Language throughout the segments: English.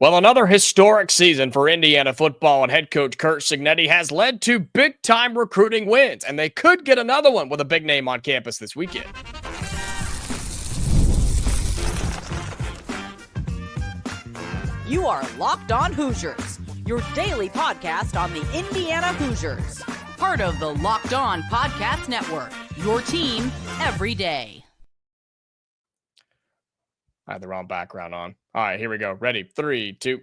Well, another historic season for Indiana football and head coach Curt Cignetti has led to big-time recruiting wins, and they could get another one with a big name on campus this weekend. You are Locked On Hoosiers, your daily podcast on the Indiana Hoosiers. Part of the Locked On Podcast Network, your team every day. I had the wrong background on. All right, here we go. Ready? 3, 2.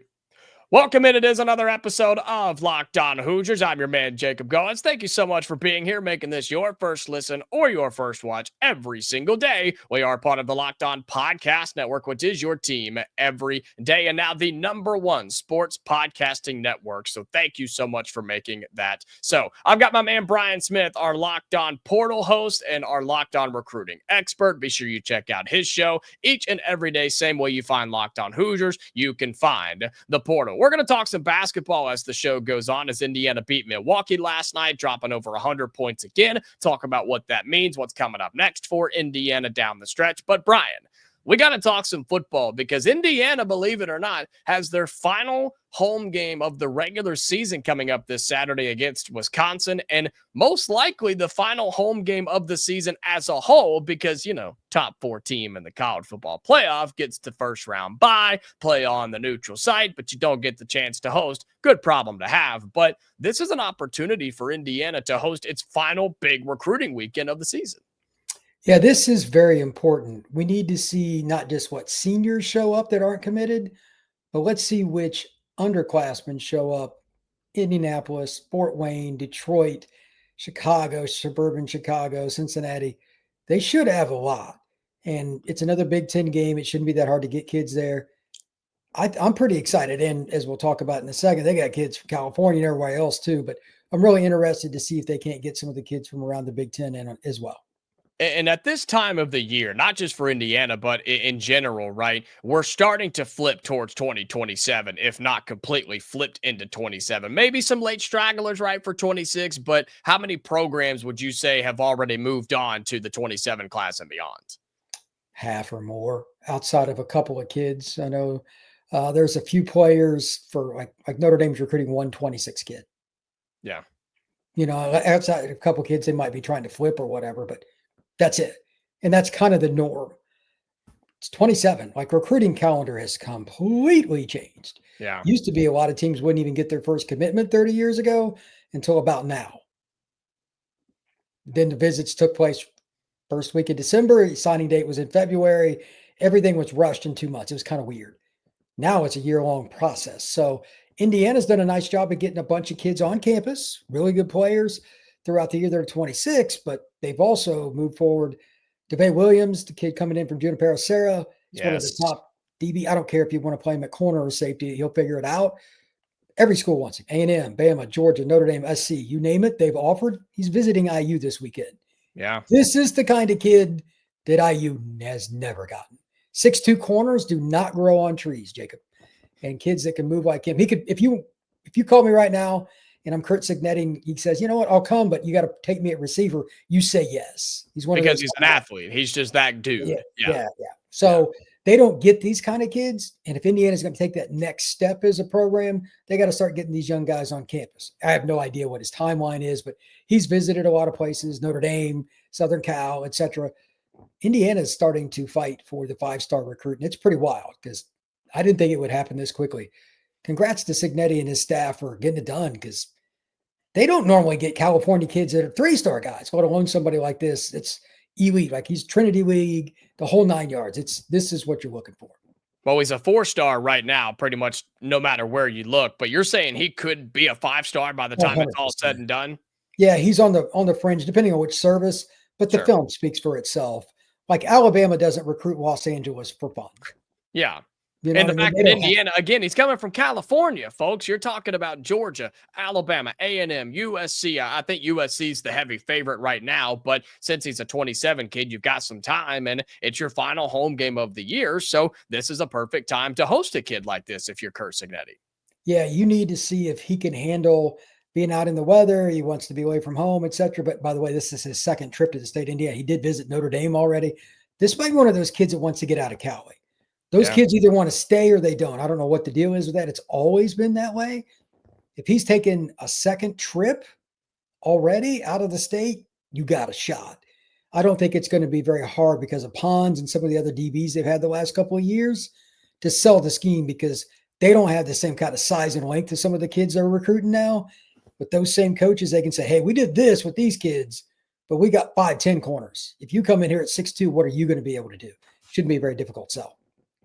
Welcome in. It is another episode of Locked On Hoosiers. I'm your man, Jacob Goins. Thank you so much for being here, making this your first listen or your first watch every single day. We are part of the Locked On Podcast Network, which is your team every day, and now the #1 sports podcasting network. So thank you so much for making that. So I've got my man, Brian Smith, our Locked On Portal host and our Locked On Recruiting expert. Be sure you check out his show each and every day. Same way you find Locked On Hoosiers, you can find the Portal. We're going to talk some basketball as the show goes on, as Indiana beat Milwaukee last night, dropping over 100 points again. Talk about what that means, what's coming up next for Indiana down the stretch. But Brian, we got to talk some football because Indiana, believe it or not, has their final home game of the regular season coming up this Saturday against Wisconsin, and most likely the final home game of the season as a whole because, top 4 team in the college football playoff gets the first round bye, play on the neutral site, but you don't get the chance to host. Good problem to have, but this is an opportunity for Indiana to host its final big recruiting weekend of the season. Yeah, this is very important. We need to see not just what seniors show up that aren't committed, but let's see which underclassmen show up. Indianapolis, Fort Wayne, Detroit, Chicago, suburban Chicago, Cincinnati. They should have a lot. And it's another Big Ten game. It shouldn't be that hard to get kids there. I'm pretty excited. And as we'll talk about in a second, they got kids from California and everywhere else too. But I'm really interested to see if they can't get some of the kids from around the Big Ten in as well. And at this time of the year, not just for Indiana, but in general, right, we're starting to flip towards 2027, if not completely flipped into 27. Maybe some late stragglers, right, for 26, but how many programs would you say have already moved on to the 27 class and beyond? Half or more, outside of a couple of kids. I know there's a few players for like Notre Dame's recruiting 126 kid. Yeah. Outside of a couple of kids, they might be trying to flip or whatever, but that's it. And that's kind of the norm. It's 27. Like recruiting calendar has completely changed. Yeah. Used to be a lot of teams wouldn't even get their first commitment 30 years ago until about now. Then the visits took place first week of December. Signing date was in February. Everything was rushed in 2 months. It was kind of weird. Now it's a year-long process. So Indiana's done a nice job of getting a bunch of kids on campus, really good players throughout the year. They're 26, but they've also moved forward. Duvay Williams, the kid coming in from Junipero Serra, he's one of the top DB. I don't care if you want to play him at corner or safety. He'll figure it out. Every school wants him. A&M, Bama, Georgia, Notre Dame, SC, you name it, they've offered. He's visiting IU this weekend. Yeah. This is the kind of kid that IU has never gotten. 6'2" corners do not grow on trees, Jacob. And kids that can move like him. He could, if you call me right now, and I'm Curt Cignetti, he says, you know what, I'll come, but you got to take me at receiver. You say yes. He's one because of those he's an athlete. He's just that dude. Yeah. So they don't get these kind of kids. And if Indiana's going to take that next step as a program, they got to start getting these young guys on campus. I have no idea what his timeline is, but he's visited a lot of places, Notre Dame, Southern Cal, etc. Indiana is starting to fight for the 5-star recruit. And it's pretty wild because I didn't think it would happen this quickly. Congrats to Cignetti and his staff for getting it done because they don't normally get California kids that are 3-star guys, let alone somebody like this. It's elite, like he's Trinity League, the whole 9 yards. This is what you're looking for. Well, he's a 4-star right now, pretty much no matter where you look, but you're saying he could be a 5-star by the time 100%. It's all said and done? Yeah, he's on the fringe, depending on which service, but the film speaks for itself. Like Alabama doesn't recruit Los Angeles for fun. Yeah. And the fact that Indiana, again, he's coming from California, folks. You're talking about Georgia, Alabama, A&M, USC. I think USC's the heavy favorite right now, but since he's a 27 kid, you've got some time, and it's your final home game of the year, so this is a perfect time to host a kid like this if you're Curt Cignetti. Yeah, you need to see if he can handle being out in the weather. He wants to be away from home, etc. But by the way, this is his second trip to the state of Indiana. He did visit Notre Dame already. This might be one of those kids that wants to get out of Cali. Those kids either want to stay or they don't. I don't know what the deal is with that. It's always been that way. If he's taken a second trip already out of the state, you got a shot. I don't think it's going to be very hard because of Pons and some of the other DBs they've had the last couple of years to sell the scheme, because they don't have the same kind of size and length as some of the kids they're recruiting now. With those same coaches, they can say, hey, we did this with these kids, but we got 5'10" corners. If you come in here at 6'2", what are you going to be able to do? Shouldn't be a very difficult sell.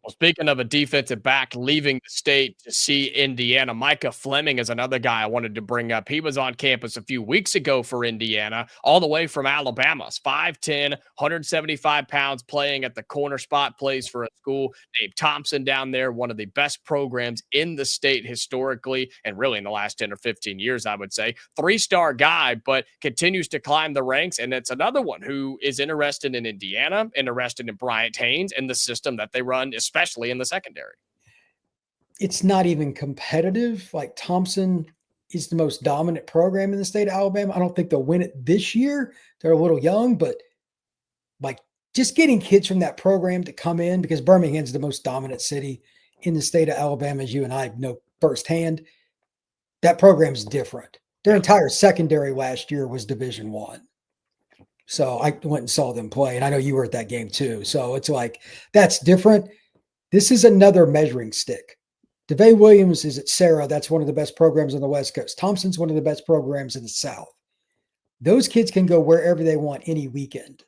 Well, speaking of a defensive back leaving the state to see Indiana, Micah Fleming is another guy I wanted to bring up. He was on campus a few weeks ago for Indiana, all the way from Alabama. 5'10", 175 pounds, playing at the corner spot, plays for a school named Thompson down there, one of the best programs in the state historically, and really in the last 10 or 15 years, I would say. 3-star guy, but continues to climb the ranks, and it's another one who is interested in Indiana, interested in Bryant Haynes and the system that they run, especially in the secondary. It's not even competitive. Like, Thompson is the most dominant program in the state of Alabama. I don't think they'll win it this year. They're a little young, but like, just getting kids from that program to come in, because Birmingham's the most dominant city in the state of Alabama, as you and I know firsthand. That program's different. Their entire secondary last year was Division I. So I went and saw them play, and I know you were at that game too. So it's like, that's different. This is another measuring stick. Duvay Williams is at Sarah. That's one of the best programs on the West Coast. Thompson's one of the best programs in the South. Those kids can go wherever they want any weekend.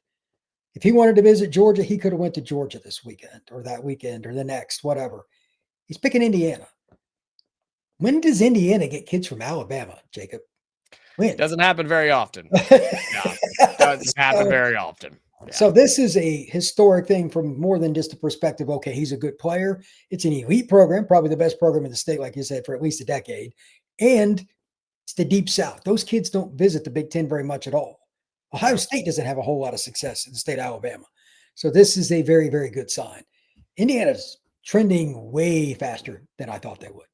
If he wanted to visit Georgia, he could have went to Georgia this weekend or that weekend or the next, whatever. He's picking Indiana. When does Indiana get kids from Alabama, Jacob? When? It doesn't happen very often. It doesn't happen very often. Yeah. So this is a historic thing from more than just the perspective, okay, he's a good player. It's an elite program, probably the best program in the state, like you said, for at least a decade. And it's the Deep South. Those kids don't visit the Big Ten very much at all. Ohio State doesn't have a whole lot of success in the state of Alabama. So this is a very, very good sign. Indiana's trending way faster than I thought they would.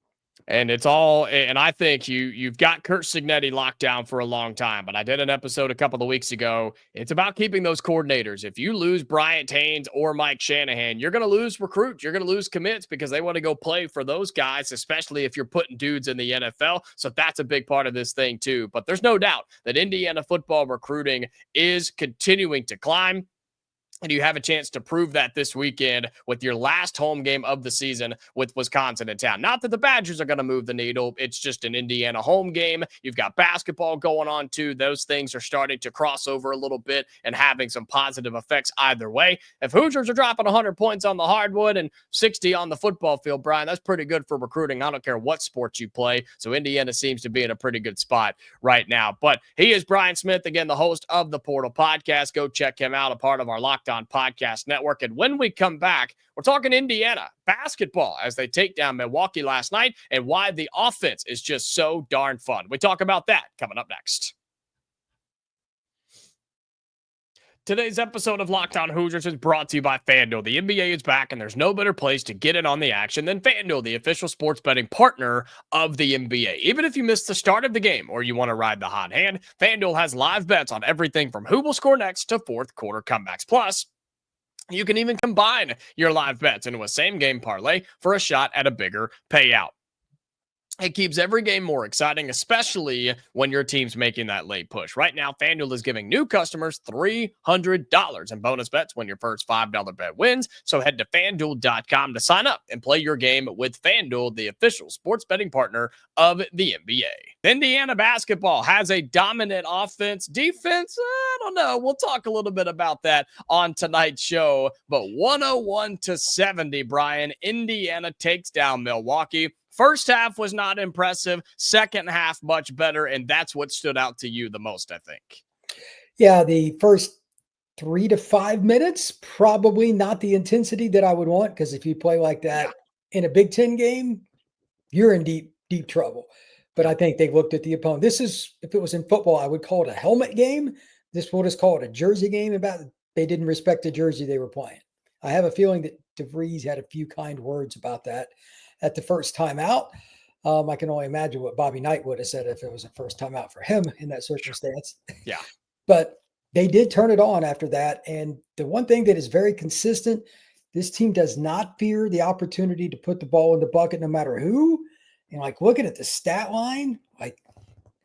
And it's all, and I think you've got Curt Cignetti locked down for a long time, but I did an episode a couple of weeks ago. It's about keeping those coordinators. If you lose Bryant Haynes or Mike Shanahan, you're going to lose recruits. You're going to lose commits because they want to go play for those guys, especially if you're putting dudes in the NFL. So that's a big part of this thing too. But there's no doubt that Indiana football recruiting is continuing to climb. And you have a chance to prove that this weekend with your last home game of the season with Wisconsin in town. Not that the Badgers are going to move the needle. It's just an Indiana home game. You've got basketball going on too. Those things are starting to cross over a little bit and having some positive effects either way. If Hoosiers are dropping 100 points on the hardwood and 60 on the football field, Brian, that's pretty good for recruiting. I don't care what sport you play. So Indiana seems to be in a pretty good spot right now. But he is Brian Smith, again, the host of the Portal Podcast. Go check him out, a part of our Locked On Podcast Network. And when we come back, we're talking Indiana basketball as they take down Milwaukee last night and why the offense is just so darn fun. We talk about that coming up next. Today's episode of Locked On Hoosiers is brought to you by FanDuel. The NBA is back, and there's no better place to get in on the action than FanDuel, the official sports betting partner of the NBA. Even if you missed the start of the game or you want to ride the hot hand, FanDuel has live bets on everything from who will score next to fourth quarter comebacks. Plus, you can even combine your live bets into a same-game parlay for a shot at a bigger payout. It keeps every game more exciting, especially when your team's making that late push. Right now, FanDuel is giving new customers $300 in bonus bets when your first $5 bet wins. So head to FanDuel.com to sign up and play your game with FanDuel, the official sports betting partner of the NBA. Indiana basketball has a dominant offense. Defense, I don't know. We'll talk a little bit about that on tonight's show. But 101-70, Brian, Indiana takes down Milwaukee. First half was not impressive. Second half, much better. And that's what stood out to you the most, I think. Yeah, the first 3 to 5 minutes, probably not the intensity that I would want, because if you play like that in a Big Ten game, you're in deep, deep trouble. But I think they looked at the opponent. This is, if it was in football, I would call it a helmet game. This we'll just call it a jersey game. About they didn't respect the jersey they were playing. I have a feeling that DeVries had a few kind words about that at the first time out. I can only imagine what Bobby Knight would have said if it was a first time out for him in that circumstance. Yeah. But they did turn it on after that. And the one thing that is very consistent This team does not fear the opportunity to put the ball in the bucket no matter who. And like looking at the stat line, like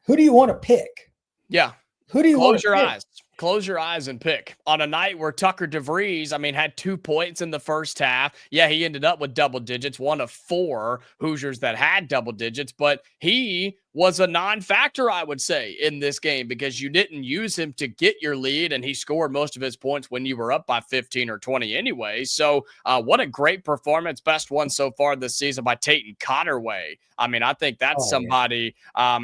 who do you want to pick? Yeah. Who do you want Close to your pick? eyes. Close your eyes and pick. On a night where Tucker DeVries, had 2 points in the first half. Yeah, he ended up with double digits, one of 4 Hoosiers that had double digits, but he was a non-factor, I would say, in this game because you didn't use him to get your lead, and he scored most of his points when you were up by 15 or 20 anyway. So what a great performance. Best one so far this season by Tayton Conerway. I think that's somebody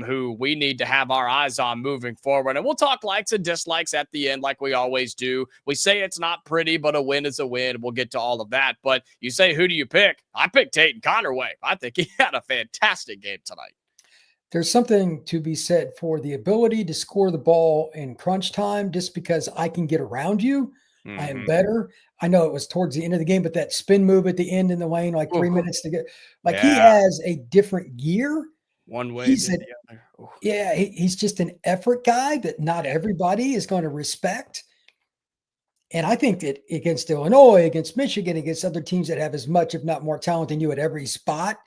who we need to have our eyes on moving forward. And we'll talk likes and dislikes at the end like we always do. We say it's not pretty, but a win is a win. We'll get to all of that. But you say, who do you pick? I picked Tayton Conerway. I think he had a fantastic game tonight. There's something to be said for the ability to score the ball in crunch time just because I can get around you. Mm-hmm. I am better. I know it was towards the end of the game, but that spin move at the end in the lane, like 3 minutes to get, like he has a different gear. One way he's to the other. Yeah, he's just an effort guy that not everybody is going to respect. And I think that against Illinois, against Michigan, against other teams that have as much, if not more talent than you at every spot,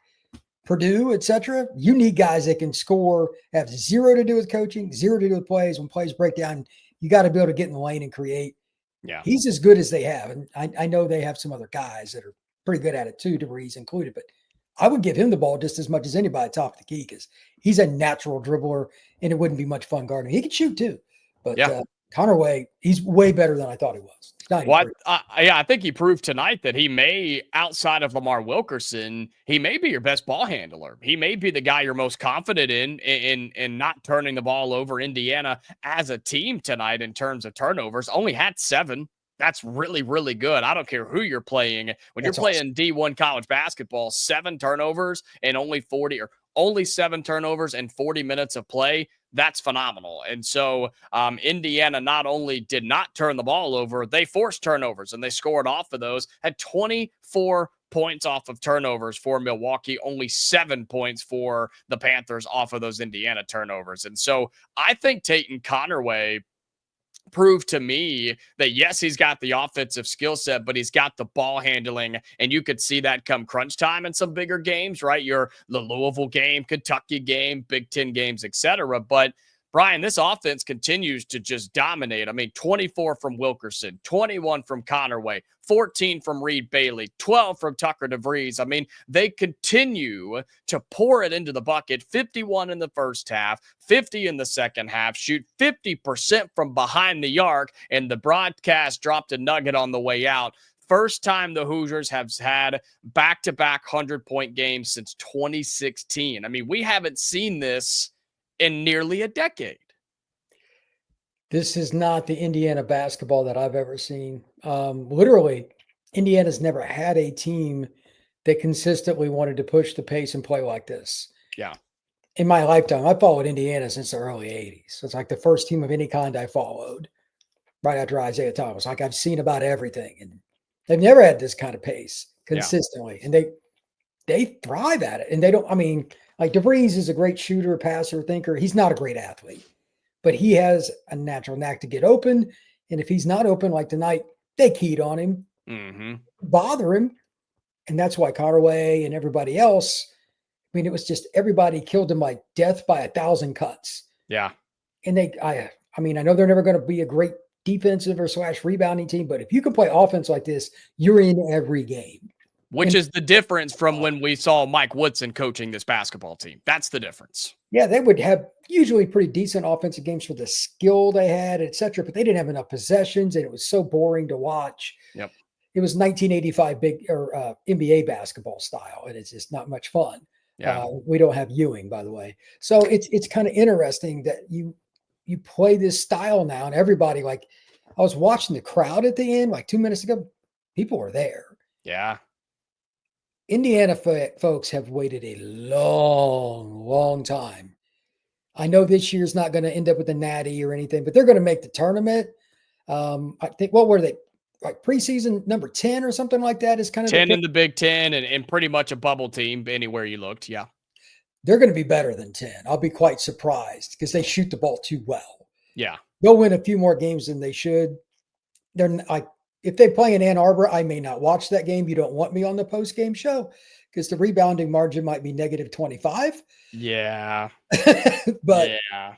Purdue, etc., you need guys that can score, have zero to do with coaching, zero to do with plays. When plays break down, you got to be able to get in the lane and create. Yeah. He's as good as they have. And I know they have some other guys that are pretty good at it too, DeVries included, but I would give him the ball just as much as anybody top of the key because he's a natural dribbler and it wouldn't be much fun guarding. He can shoot too, but Conerway, he's way better than I thought he was. Well, I think he proved tonight that he may, outside of Lamar Wilkerson, he may be your best ball handler. He may be the guy you're most confident in not turning the ball over. Indiana as a team tonight in terms of turnovers only had 7. That's really, really good. I don't care who you're playing. When you're playing D1 college basketball, 7 turnovers and only 7 turnovers and 40 minutes of play. That's phenomenal. And so Indiana not only did not turn the ball over, they forced turnovers and they scored off of those, had 24 points off of turnovers for Milwaukee, only 7 points for the Panthers off of those Indiana turnovers. And so I think Tayton Conerway proved to me that yes, he's got the offensive skill set, but he's got the ball handling, and you could see that come crunch time in some bigger games, right? The Louisville game, Kentucky game, Big Ten games, etc. But Brian, this offense continues to just dominate. 24 from Wilkerson, 21 from Conerway, 14 from Reed Bailey, 12 from Tucker DeVries. They continue to pour it into the bucket. 51 in the first half, 50 in the second half, shoot 50% from behind the arc, and the broadcast dropped a nugget on the way out. First time the Hoosiers have had back-to-back 100-point games since 2016. We haven't seen this in nearly a decade. This is not the Indiana basketball that I've ever seen. Literally, Indiana's never had a team that consistently wanted to push the pace and play like this. Yeah. In my lifetime, I followed Indiana since the early 80s. So it's like the first team of any kind I followed right after Isaiah Thomas. Like I've seen about everything. And they've never had this kind of pace consistently. Yeah. And they thrive at it. And they don't, like DeVries is a great shooter, passer, thinker. He's not a great athlete, but he has a natural knack to get open. And if he's not open like tonight, they keyed on him, bother him. And that's why Conerway and everybody else, it was just everybody killed him like death by 1,000 cuts. Yeah. And I know they're never going to be a great defensive or / rebounding team, but if you can play offense like this, you're in every game. Which is the difference from when we saw Mike Woodson coaching this basketball team. That's the difference. Yeah, they would have usually pretty decent offensive games for the skill they had, et cetera, but they didn't have enough possessions, and it was so boring to watch. Yep. It was 1985 NBA basketball style, and it's just not much fun. Yeah. We don't have Ewing, by the way. So it's kind of interesting that you play this style now, and everybody, like, I was watching the crowd at the end, like 2 minutes ago, people were there. Yeah. Indiana folks have waited a long, long time. I know this year's not going to end up with a natty or anything, but they're going to make the tournament. I think, what were they? Like preseason number 10 or something like that is kind of 10 in the Big Ten and pretty much a bubble team anywhere you looked. Yeah. They're going to be better than 10. I'll be quite surprised because they shoot the ball too well. Yeah. They'll win a few more games than they should. They're like, if they play in Ann Arbor, I may not watch that game. You don't want me on the post-game show because the rebounding margin might be negative 25. Yeah. But Yeah.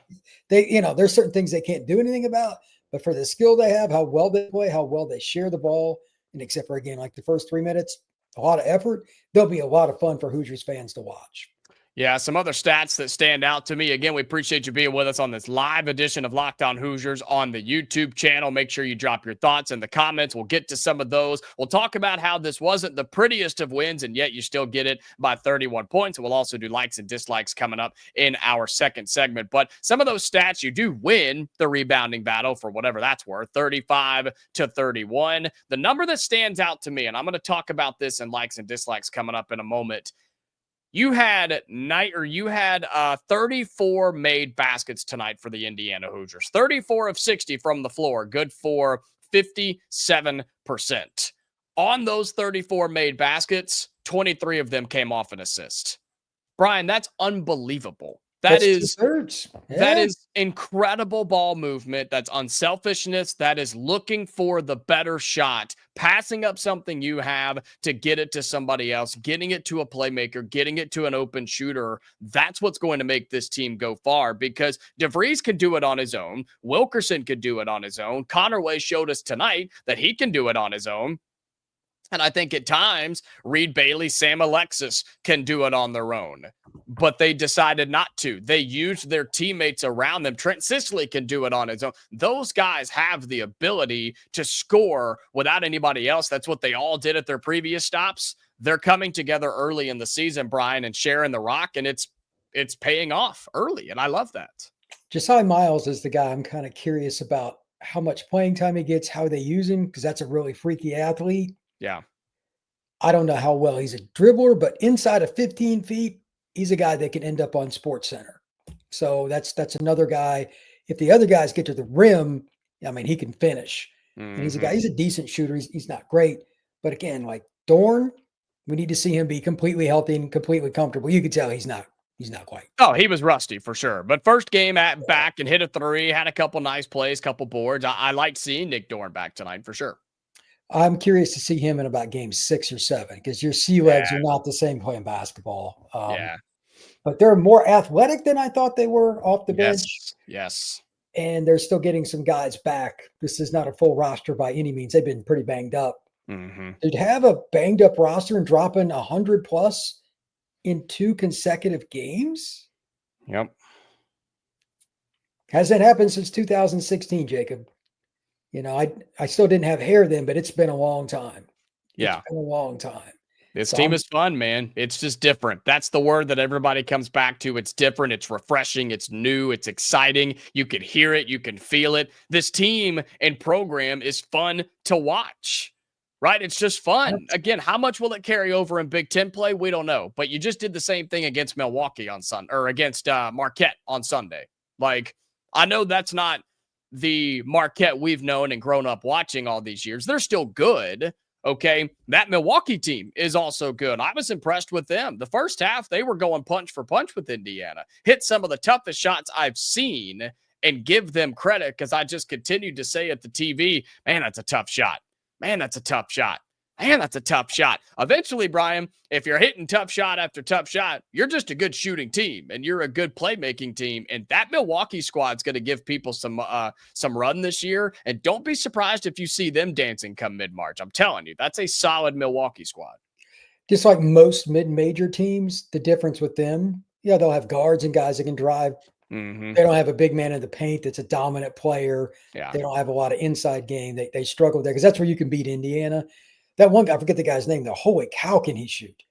there's certain things they can't do anything about. But for the skill they have, how well they play, how well they share the ball, and except for, again, like the first 3 minutes, a lot of effort, there'll be a lot of fun for Hoosiers fans to watch. Yeah, some other stats that stand out to me. Again, we appreciate you being with us on this live edition of Locked On Hoosiers on the YouTube channel. Make sure you drop your thoughts in the comments. We'll get to some of those. We'll talk about how this wasn't the prettiest of wins, and yet you still get it by 31 points. We'll also do likes and dislikes coming up in our second segment. But some of those stats, you do win the rebounding battle for whatever that's worth, 35-31. The number that stands out to me, and I'm going to talk about this in likes and dislikes coming up in a moment. You had 34 made baskets tonight for the Indiana Hoosiers. 34 of 60 from the floor, good for 57%. On those 34 made baskets, 23 of them came off an assist. Brian, that's unbelievable. That is incredible ball movement. That's unselfishness. That is looking for the better shot, passing up something you have to get it to somebody else, getting it to a playmaker, getting it to an open shooter. That's what's going to make this team go far, because DeVries can do it on his own. Wilkerson could do it on his own. Conerway showed us tonight that he can do it on his own. And I think at times, Reed Bailey, Sam Alexis can do it on their own. But they decided not to. They used their teammates around them. Trent Sicily can do it on his own. Those guys have the ability to score without anybody else. That's what they all did at their previous stops. They're coming together early in the season, Brian, and sharing the rock, and it's paying off early, and I love that. Josiah Miles is the guy I'm kind of curious about how much playing time he gets, how they use him, because that's a really freaky athlete. Yeah. I don't know how well he's a dribbler, but inside of 15 feet, he's a guy that can end up on Sports Center. So that's another guy. If the other guys get to the rim, I mean, he can finish. And he's a decent shooter. He's not great. But again, like Dorn, we need to see him be completely healthy and completely comfortable. You could tell he's not quite. Oh, he was rusty for sure. But first game back and hit a three, had a couple nice plays, couple boards. I liked seeing Nick Dorn back tonight for sure. I'm curious to see him in about game 6 or 7, because your sea legs are not the same playing basketball. But they're more athletic than I thought they were off the bench. Yes. And they're still getting some guys back. This is not a full roster by any means. They've been pretty banged up. To have a banged up roster and dropping 100 plus in 2 consecutive games. Yep. Hasn't happened since 2016, Jacob. I still didn't have hair then, but it's been a long time. It's been a long time. This team is fun, man. It's just different. That's the word that everybody comes back to. It's different. It's refreshing. It's new. It's exciting. You can hear it. You can feel it. This team and program is fun to watch, right? It's just fun. Again, how much will it carry over in Big Ten play? We don't know. But you just did the same thing against Milwaukee on Sunday, or against Marquette on Sunday. Like, I know that's not the Marquette we've known and grown up watching all these years. They're still good. Okay. That Milwaukee team is also good. I was impressed with them. The first half, they were going punch for punch with Indiana, hit some of the toughest shots I've seen, and give them credit, because I just continued to say at the TV, man, that's a tough shot. Man, that's a tough shot. Man, that's a tough shot. Eventually, Brian, if you're hitting tough shot after tough shot, you're just a good shooting team, and you're a good playmaking team. And that Milwaukee squad's going to give people some run this year. And don't be surprised if you see them dancing come mid-March. I'm telling you, that's a solid Milwaukee squad. Just like most mid-major teams, the difference with them, they'll have guards and guys that can drive. They don't have a big man in the paint that's a dominant player. They don't have a lot of inside game. They struggle there, because that's where you can beat Indiana. That one guy, I forget the guy's name, though. Holy cow, can he shoot?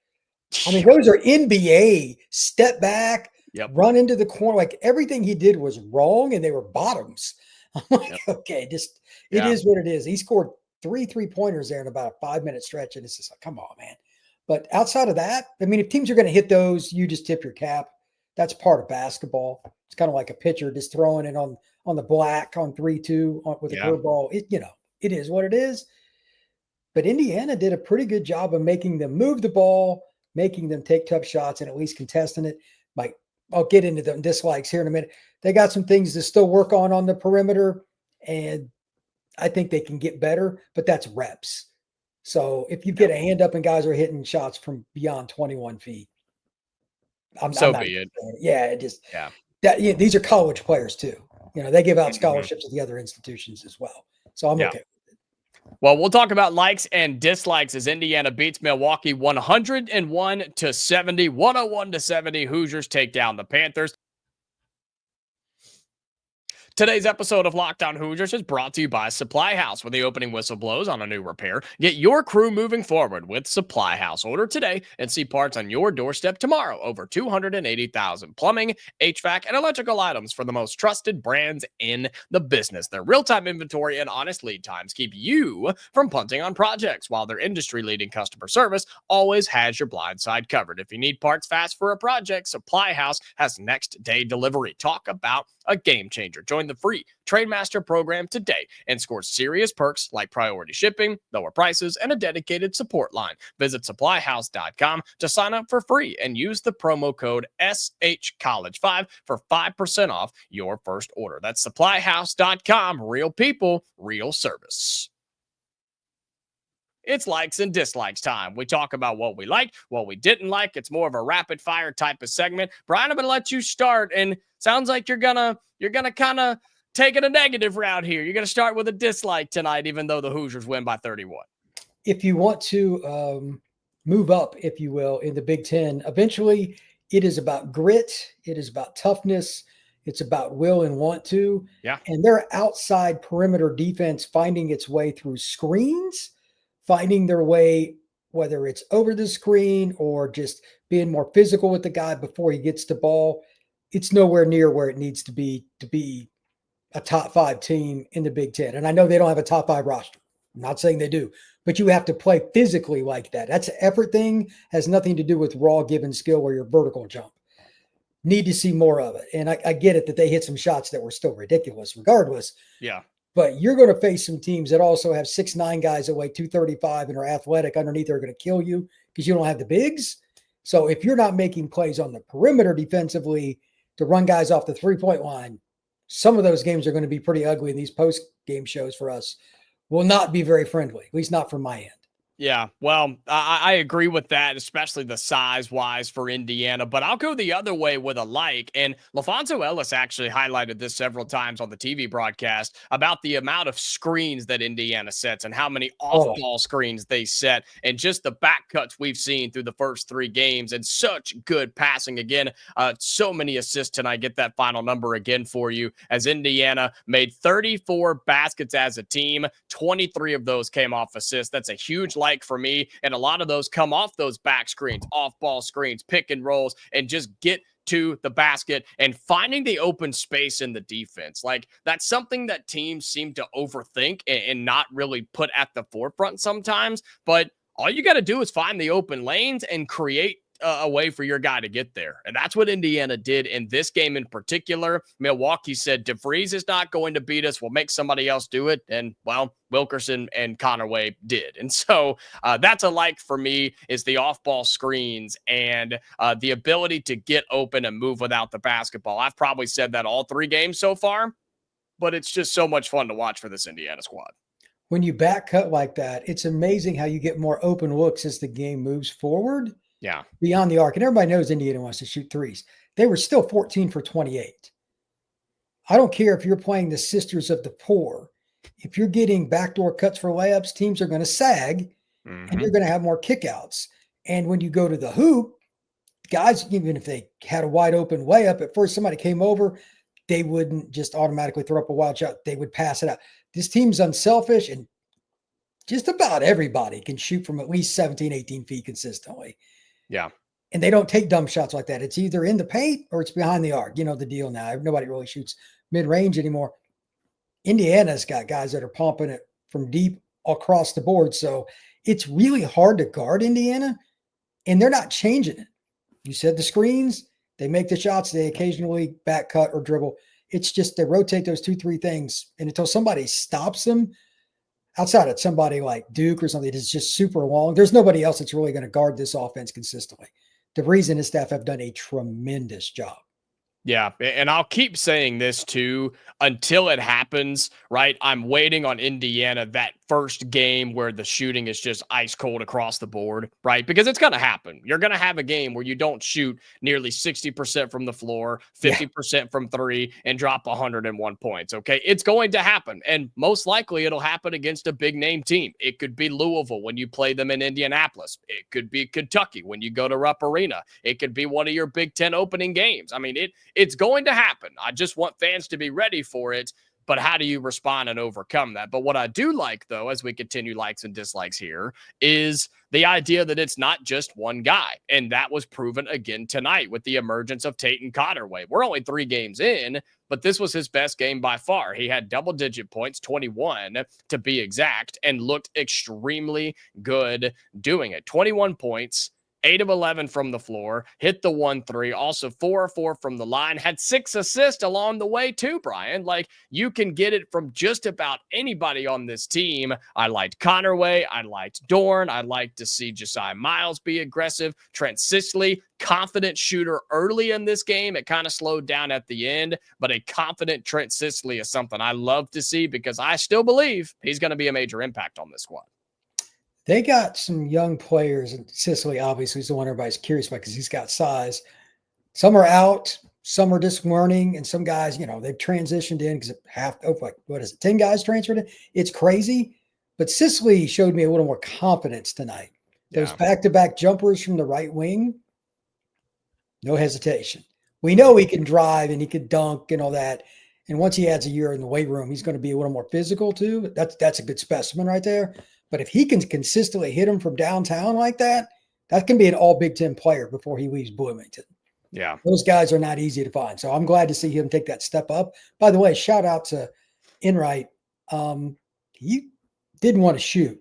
I mean, those are NBA step back, run into the corner. Like, everything he did was wrong, and they were bottoms. I'm like, okay, it is what it is. He scored 3 3-pointers there in about a 5-minute stretch, and it's just like, come on, man. But outside of that, I mean, if teams are going to hit those, you just tip your cap. That's part of basketball. It's kind of like a pitcher just throwing it on the black on 3-2 with a curveball. It is what it is. But Indiana did a pretty good job of making them move the ball, making them take tough shots, and at least contesting it. I'll get into the dislikes here in a minute. They got some things to still work on the perimeter. And I think they can get better, but that's reps. So if you get a hand up and guys are hitting shots from beyond 21 feet, I'm not. Be it. Yeah, it just Yeah. that these are college players too. They give out Mhm. scholarships at the other institutions as well. So I'm okay. Well, we'll talk about likes and dislikes as Indiana beats Milwaukee 101-70, 101-70. Hoosiers take down the Panthers. Today's episode of Locked On Hoosiers is brought to you by Supply House. When the opening whistle blows on a new repair, get your crew moving forward with Supply House. Order today and see parts on your doorstep tomorrow. Over 280,000 plumbing, HVAC, and electrical items for the most trusted brands in the business. Their real-time inventory and honest lead times keep you from punting on projects, while their industry-leading customer service always has your blind side covered. If you need parts fast for a project, Supply House has next-day delivery. Talk about a game changer. Join the free Trademaster program today and score serious perks like priority shipping, lower prices, and a dedicated support line. Visit supplyhouse.com to sign up for free and use the promo code SHCollege5 for 5% off your first order. That's supplyhouse.com. Real people, real service. It's likes and dislikes time. We talk about what we liked, what we didn't like. It's more of a rapid fire type of segment. Brian, I'm going to let you start, and sounds like you're gonna kind of take it a negative route here. You're going to start with a dislike tonight, even though the Hoosiers win by 31. If you want to move up, if you will, in the Big Ten, eventually it is about grit. It is about toughness. It's about will and want to. Yeah. And their outside perimeter defense finding its way through screens, finding their way, whether it's over the screen or just being more physical with the guy before he gets the ball. It's nowhere near where it needs to be a top 5 team in the Big Ten. And I know they don't have a top 5 roster. I'm not saying they do, but you have to play physically like that. That's an effort thing, has nothing to do with raw given skill or your vertical jump. Need to see more of it. And I get it that they hit some shots that were still ridiculous regardless. Yeah. But you're going to face some teams that also have 6'9" guys that weigh 235 and are athletic underneath. They're going to kill you because you don't have the bigs. So if you're not making plays on the perimeter defensively to run guys off the 3-point line, some of those games are going to be pretty ugly. And these post-game shows for us will not be very friendly, at least not from my end. Yeah, well, I agree with that, especially the size-wise for Indiana, but I'll go the other way with a like, and LaFonso Ellis actually highlighted this several times on the TV broadcast about the amount of screens that Indiana sets and how many off-ball screens they set, and just the back cuts we've seen through the first 3 games, and such good passing. Again, so many assists tonight. Get that final number again for you, as Indiana made 34 baskets as a team. 23 of those came off assists. That's a huge like for me, and a lot of those come off those back screens, off ball screens, pick and rolls, and just get to the basket and finding the open space in the defense. Like, that's something that teams seem to overthink and not really put at the forefront sometimes, but all you got to do is find the open lanes and create a way for your guy to get there. And that's what Indiana did in this game in particular. Milwaukee said, DeVries is not going to beat us. We'll make somebody else do it. And, well, Wilkerson and Conerway did. And so that's a like for me, is the off-ball screens and the ability to get open and move without the basketball. I've probably said that all 3 games so far, but it's just so much fun to watch for this Indiana squad. When you back cut like that, it's amazing how you get more open looks as the game moves forward. Yeah. Beyond the arc. And everybody knows Indiana wants to shoot threes. They were still 14 for 28. I don't care if you're playing the Sisters of the Poor. If you're getting backdoor cuts for layups, teams are going to sag and you're going to have more kickouts. And when you go to the hoop, guys, even if they had a wide open layup, at first somebody came over, they wouldn't just automatically throw up a wild shot. They would pass it out. This team's unselfish, and just about everybody can shoot from at least 17, 18 feet consistently. Yeah. And they don't take dumb shots like that. It's either in the paint or it's behind the arc. You know the deal now. Nobody really shoots mid-range anymore. Indiana's got guys that are pumping it from deep across the board. So it's really hard to guard Indiana, and they're not changing it. You said the screens, they make the shots, they occasionally back cut or dribble. It's just they rotate those 2-3 things, and until somebody stops them, outside of somebody like Duke or something that's just super long, there's nobody else that's really going to guard this offense consistently. DeVries and his staff have done a tremendous job. Yeah, and I'll keep saying this too until it happens, right? I'm waiting on Indiana, that first game where the shooting is just ice cold across the board, right? Because it's going to happen. You're going to have a game where you don't shoot nearly 60% from the floor, Yeah. 50% from three, and drop 101 points, okay? It's going to happen. And most likely it'll happen against a big name team. It could be Louisville when you play them in Indianapolis. It could be Kentucky when you go to Rupp Arena. It could be one of your Big Ten opening games. I mean, it's going to happen. I just want fans to be ready for it. But how do you respond and overcome that? But what I do like, though, as we continue likes and dislikes here, is the idea that it's not just one guy. And that was proven again tonight with the emergence of Tayton Conerway. We're only 3 games in, but this was his best game by far. He had double-digit points, 21 to be exact, and looked extremely good doing it. 21 points. 8 of 11 from the floor, hit the 1-3, also 4 of 4 from the line, had 6 assists along the way too, Brian. Like, you can get it from just about anybody on this team. I liked Conerway. I liked Dorn. I liked to see Josiah Miles be aggressive. Trent Sisley, confident shooter early in this game. It kind of slowed down at the end, but a confident Trent Sisley is something I love to see because I still believe he's going to be a major impact on this squad. They got some young players, and Sicily obviously is the one everybody's curious about because he's got size. Some are out, some are just learning, and some guys, they've transitioned in because 10 guys transferred in? It's crazy. But Sicily showed me a little more confidence tonight. Those back-to-back jumpers from the right wing, no hesitation. We know he can drive and he can dunk and all that. And once he adds a year in the weight room, he's going to be a little more physical too. That's a good specimen right there. But if he can consistently hit him from downtown like that, that can be an all Big Ten player before he leaves Bloomington. Yeah. Those guys are not easy to find. So I'm glad to see him take that step up. By the way, shout out to Enright. He didn't want to shoot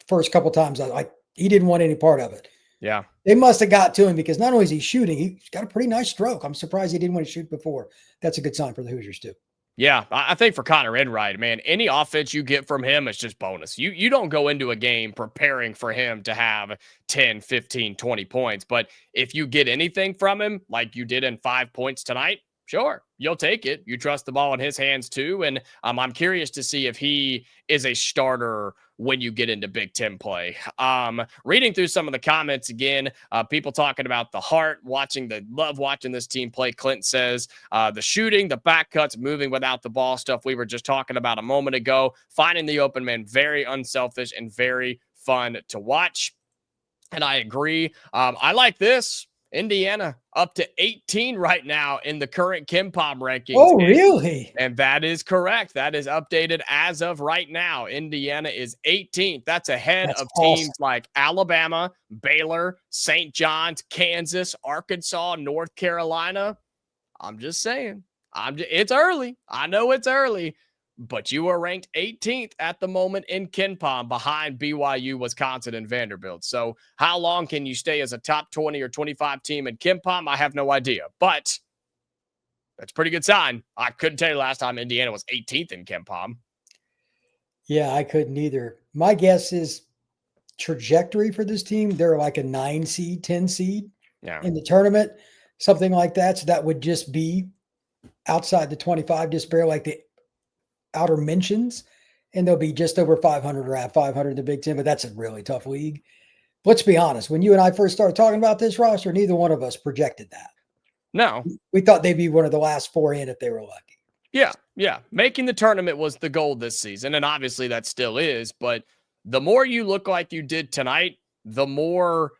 first couple times. He didn't want any part of it. Yeah. They must have got to him because not only is he shooting, he's got a pretty nice stroke. I'm surprised he didn't want to shoot before. That's a good sign for the Hoosiers too. Yeah, I think for Connor Enright, man, any offense you get from him is just bonus. You don't go into a game preparing for him to have 10, 15, 20 points. But if you get anything from him, like you did in 5 points tonight, sure, you'll take it. You trust the ball in his hands too. And I'm curious to see if he is a starter when you get into Big Ten play. Reading through some of the comments again, people talking about the heart, love watching this team play. Clint says the shooting, the back cuts, moving without the ball stuff we were just talking about a moment ago, finding the open man, very unselfish and very fun to watch. And I agree. I like this. Indiana up to 18 right now in the current KenPom rankings. Oh, really? And that is correct. That is updated as of right now. Indiana is 18th. That's ahead of teams like Alabama, Baylor, St. John's, Kansas, Arkansas, North Carolina. I'm just saying. It's early. I know it's early. But you are ranked 18th at the moment in KenPom behind BYU, Wisconsin, and Vanderbilt. So how long can you stay as a top 20 or 25 team in KenPom? I have no idea. But that's a pretty good sign. I couldn't tell you last time Indiana was 18th in KenPom. Yeah, I couldn't either. My guess is trajectory for this team, they're like a 9 seed, 10 seed in the tournament, something like that. So that would just be outside the 25, just barely like the outer mentions, and they'll be just over 500 or at 500 in the Big Ten, but that's a really tough league. Let's be honest. When you and I first started talking about this roster, neither one of us projected that. No. We thought they'd be one of the last 4 in if they were lucky. Yeah. Making the tournament was the goal this season, and obviously that still is, but the more you look like you did tonight, the more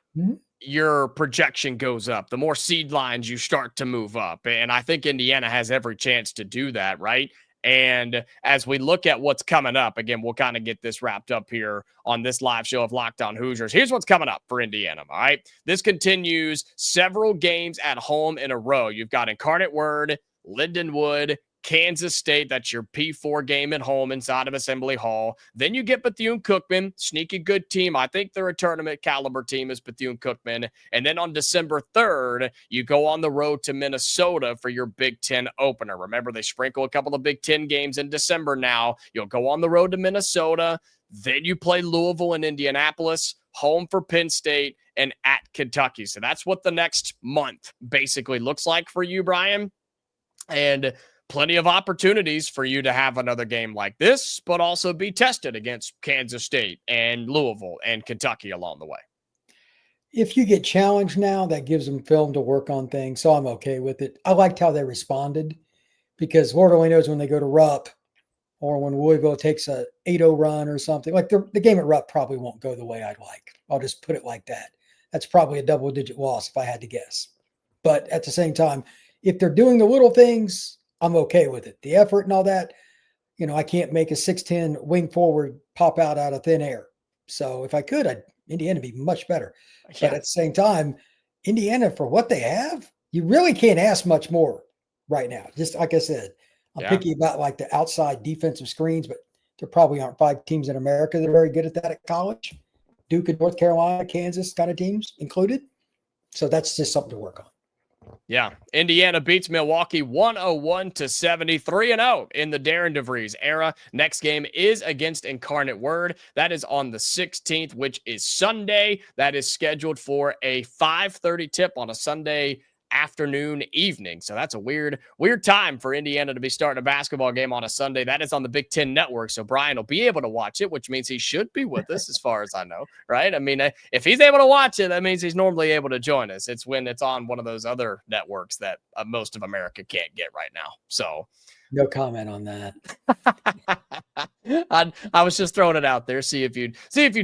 your projection goes up, the more seed lines you start to move up, and I think Indiana has every chance to do that, right? And as we look at what's coming up, again, we'll kind of get this wrapped up here on this live show of Locked On Hoosiers. Here's what's coming up for Indiana, all right? This continues several games at home in a row. You've got Incarnate Word, Lindenwood, Kansas State. That's your P4 game at home inside of Assembly Hall. Then you get Bethune-Cookman, sneaky good team. I think they're a tournament caliber team is Bethune-Cookman. And then on December 3rd, you go on the road to Minnesota for your Big Ten opener. Remember, they sprinkle a couple of Big Ten games in December now. You'll go on the road to Minnesota. Then you play Louisville and Indianapolis, home for Penn State, and at Kentucky. So that's what the next month basically looks like for you, Brian. and plenty of opportunities for you to have another game like this, but also be tested against Kansas State and Louisville and Kentucky along the way. If you get challenged now, that gives them film to work on things. So I'm okay with it. I liked how they responded, because Lord only knows when they go to Rupp or when Louisville takes a 8-0 run or something. Like the game at Rupp probably won't go the way I'd like. I'll just put it like that. That's probably a double-digit loss if I had to guess. But at the same time, if they're doing the little things, I'm okay with it. The effort and all that, I can't make a 6'10" wing forward pop out of thin air. So if I could, Indiana would be much better. Yeah. But at the same time, Indiana, for what they have, you really can't ask much more right now. Just like I said, I'm picky about like the outside defensive screens, but there probably aren't 5 teams in America that are very good at that at college. Duke and North Carolina, Kansas kind of teams included. So that's just something to work on. Yeah, Indiana beats Milwaukee 101-73-0 in the Tayton DeVries era. Next game is against Incarnate Word. That is on the 16th, which is Sunday. That is scheduled for a 5:30 tip on a Sunday afternoon, evening. So that's a weird time for Indiana to be starting a basketball game on a Sunday. That is on the Big Ten Network. So Brian will be able to watch it, which means he should be with us as far as I know, right? I mean, if he's able to watch it, that means he's normally able to join us. It's when it's on one of those other networks that most of America can't get right now. So no comment on that. I was just throwing it out there. See if you'd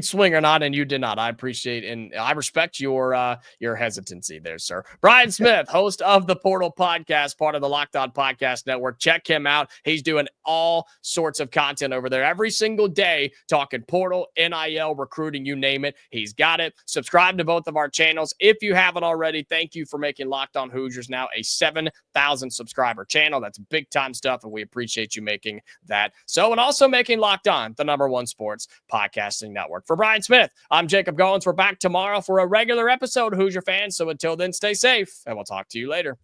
swing or not, and you did not. I appreciate and I respect your hesitancy there, sir. Brian Smith, host of the Portal Podcast, part of the Locked On Podcast Network. Check him out. He's doing all sorts of content over there every single day, talking portal, NIL, recruiting, you name it. He's got it. Subscribe to both of our channels if you haven't already. Thank you for making Locked On Hoosiers now a 7,000 subscriber channel. That's big time stuff, and we appreciate you making that. So, and also making Locked On the #1 sports podcasting network. For Brian Smith, I'm Jacob Goins. We're back tomorrow for a regular episode, Hoosier fans. So until then, stay safe, and we'll talk to you later.